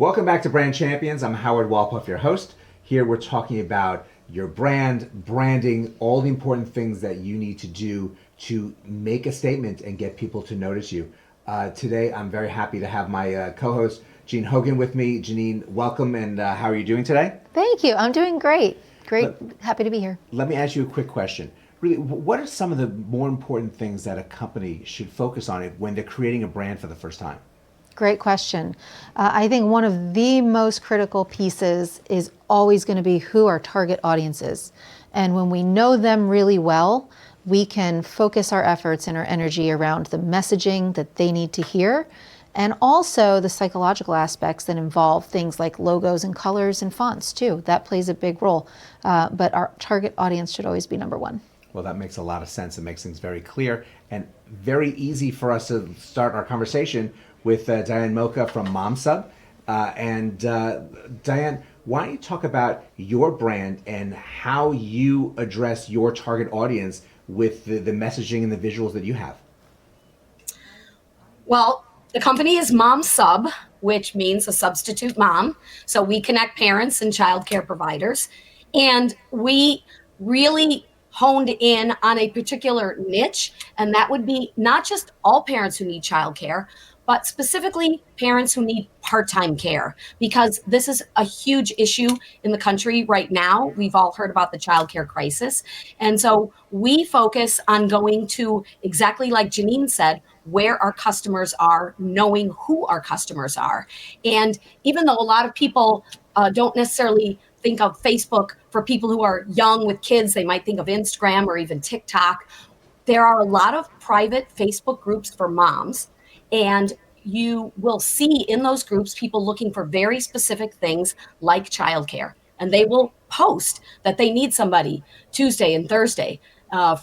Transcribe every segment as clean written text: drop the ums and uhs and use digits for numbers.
Welcome back to Brand Champions. I'm Howard Wolpoff, your host. Here we're talking about your brand, branding, all the important things that you need to do to make a statement and get people to notice you. Today, I'm very happy to have my co-host, Janine Hogan, with me. Janine, welcome, and how are you doing today? Thank you. I'm doing great. Happy to be here. Let me ask you a quick question. Really, what are some of the more important things that a company should focus on when they're creating a brand for the first time? Great question. I think one of the most critical pieces is always going to be who our target audience is. And when we know them really well, we can focus our efforts and our energy around the messaging that they need to hear, and also the psychological aspects that involve things like logos and colors and fonts too. That plays a big role. But our target audience should always be number one. Well, that makes a lot of sense. It makes things very clear and very easy for us to start our conversation with Diane Moca from MomSub. Diane, why don't you talk about your brand and how you address your target audience with the messaging and the visuals that you have? Well, the company is MomSub, which means a substitute mom. So we connect parents and childcare providers. And we really honed in on a particular niche, and that would be not just all parents who need childcare, but specifically parents who need part-time care, because this is a huge issue in the country right now. We've all heard about the childcare crisis. And so we focus on going to, exactly like Janine said, where our customers are, knowing who our customers are. And even though a lot of people don't necessarily think of Facebook for people who are young with kids, they might think of Instagram or even TikTok. There are a lot of private Facebook groups for moms. And you will see in those groups people looking for very specific things like childcare. And they will post that they need somebody Tuesday and Thursday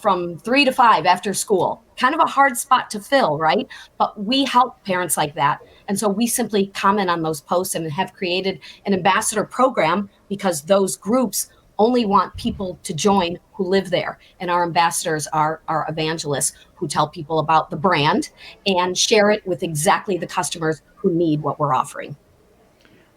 from 3 to 5 after school. Kind of a hard spot to fill, right? But we help parents like that. And so we simply comment on those posts and have created an ambassador program, because those groups only want people to join who live there. And our ambassadors are our evangelists who tell people about the brand and share it with exactly the customers who need what we're offering.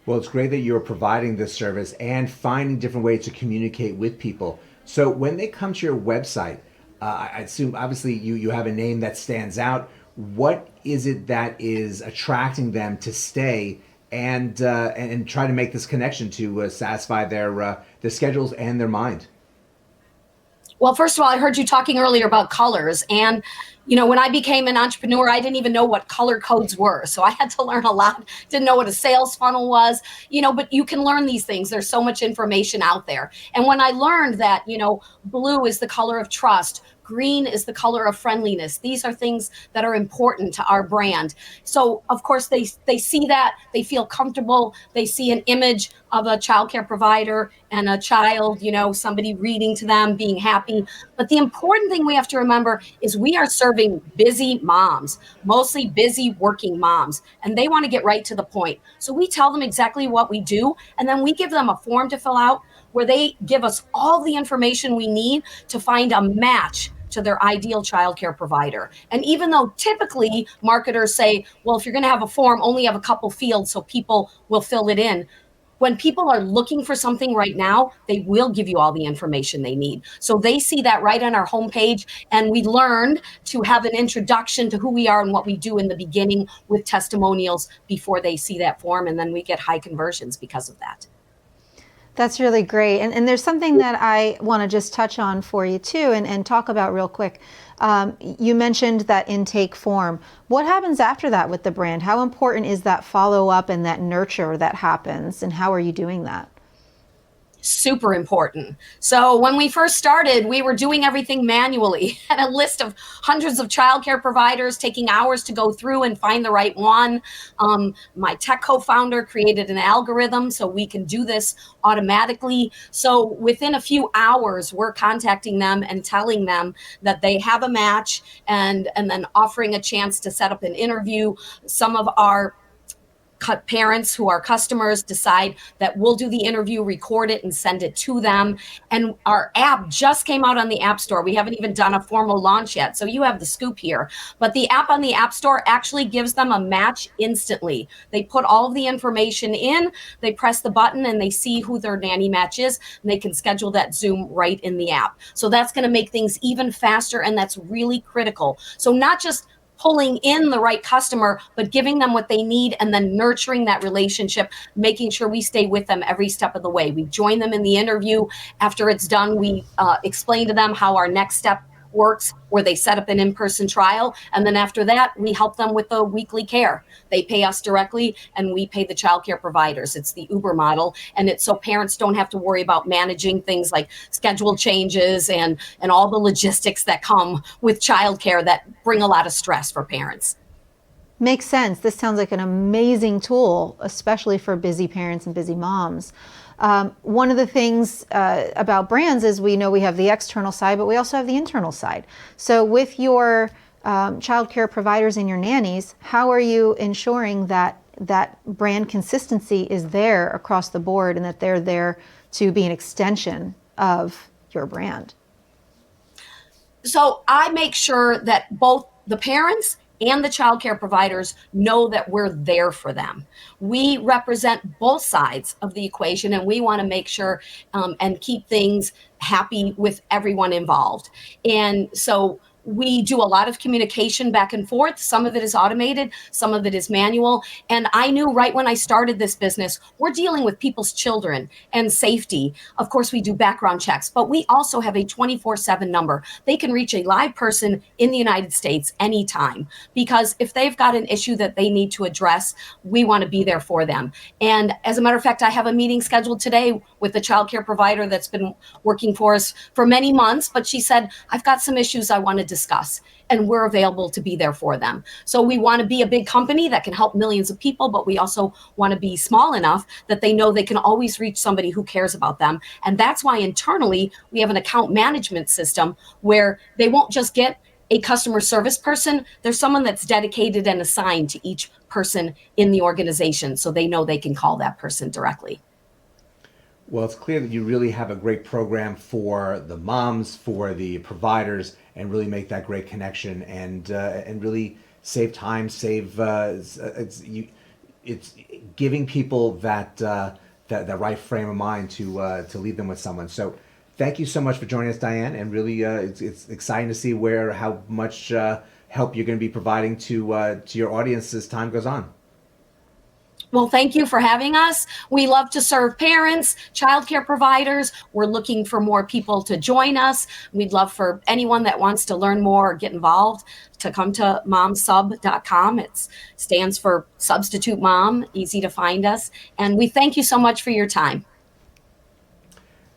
Well, it's great that you're providing this service and finding different ways to communicate with people. So when they come to your website, I assume obviously you have a name that stands out. What is it that is attracting them to stay and try to make this connection to satisfy their schedules and their mind? Well, first of all, I heard you talking earlier about colors. And, when I became an entrepreneur, I didn't even know what color codes were. So I had to learn a lot, didn't know what a sales funnel was, but you can learn these things. There's so much information out there. And when I learned that, blue is the color of trust, green is the color of friendliness. These are things that are important to our brand. So of course they see that, they feel comfortable, they see an image of a childcare provider and a child, somebody reading to them, being happy. But the important thing we have to remember is we are serving busy moms, mostly busy working moms, and they want to get right to the point. So we tell them exactly what we do, and then we give them a form to fill out where they give us all the information we need to find a match to their ideal childcare provider. And even though typically marketers say, well, if you're going to have a form, only have a couple fields so people will fill it in. When people are looking for something right now, they will give you all the information they need. So they see that right on our homepage. And we learned to have an introduction to who we are and what we do in the beginning with testimonials before they see that form. And then we get high conversions because of that. That's really great. And there's something that I want to just touch on for you too and talk about real quick. You mentioned that intake form. What happens after that with the brand? How important is that follow-up and that nurture that happens? And how are you doing that? Super important. So when we first started, we were doing everything manually. Had a list of hundreds of childcare providers, taking hours to go through and find the right one. My tech co-founder created an algorithm so we can do this automatically. So within a few hours, we're contacting them and telling them that they have a match, and then offering a chance to set up an interview. Some of our parents who are customers decide that we'll do the interview, record it, and send it to them. And our app just came out on the App Store. We haven't even done a formal launch yet, so you have the scoop here. But the app on the App Store actually gives them a match instantly. They put all of the information in, they press the button, and they see who their nanny match is, and they can schedule that Zoom right in the app. So that's going to make things even faster, and that's really critical. So not just pulling in the right customer, but giving them what they need and then nurturing that relationship, making sure we stay with them every step of the way. We join them in the interview. After it's done, we explain to them how our next step works, where they set up an in-person trial. And then after that, we help them with the weekly care. They pay us directly and we pay the childcare providers. It's the Uber model. And it's so parents don't have to worry about managing things like schedule changes and all the logistics that come with childcare that bring a lot of stress for parents. Makes sense. This sounds like an amazing tool, especially for busy parents and busy moms. One of the things about brands is we know we have the external side, but we also have the internal side. So with your childcare providers and your nannies, how are you ensuring that that brand consistency is there across the board and that they're there to be an extension of your brand? So I make sure that both the parents and the childcare providers know that we're there for them. We represent both sides of the equation, and we want to make sure and keep things happy with everyone involved. And so we do a lot of communication back and forth. Some of it is automated, some of it is manual. And I knew right when I started this business, we're dealing with people's children and safety. Of course, we do background checks, but we also have a 24/7 number. They can reach a live person in the United States anytime, because if they've got an issue that they need to address, we want to be there for them. And as a matter of fact, I have a meeting scheduled today with the childcare provider that's been working for us for many months, but she said, I've got some issues I want to discuss, and we're available to be there for them. So we want to be a big company that can help millions of people, but we also want to be small enough that they know they can always reach somebody who cares about them. And that's why internally we have an account management system where they won't just get a customer service person. There's someone that's dedicated and assigned to each person in the organization, so they know they can call that person directly. Well, it's clear that you really have a great program for the moms, for the providers, and really make that great connection and really save time, it's giving people that right frame of mind to leave them with someone. So, thank you so much for joining us, Diane, and really it's exciting to see how much help you're going to be providing to your audience as time goes on. Well, thank you for having us. We love to serve parents, childcare providers. We're looking for more people to join us. We'd love for anyone that wants to learn more or get involved to come to MomSub.com. It stands for Substitute Mom, easy to find us. And we thank you so much for your time.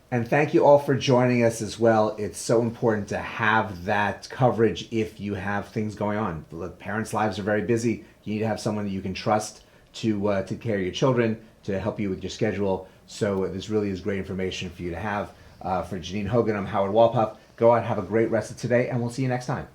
And thank you all for joining us as well. It's so important to have that coverage if you have things going on. The parents' lives are very busy. You need to have someone that you can trust to take care of your children, to help you with your schedule. So this really is great information for you to have. For Janine Hogan, I'm Howard Wolpoff. Go out, have a great rest of today, and we'll see you next time.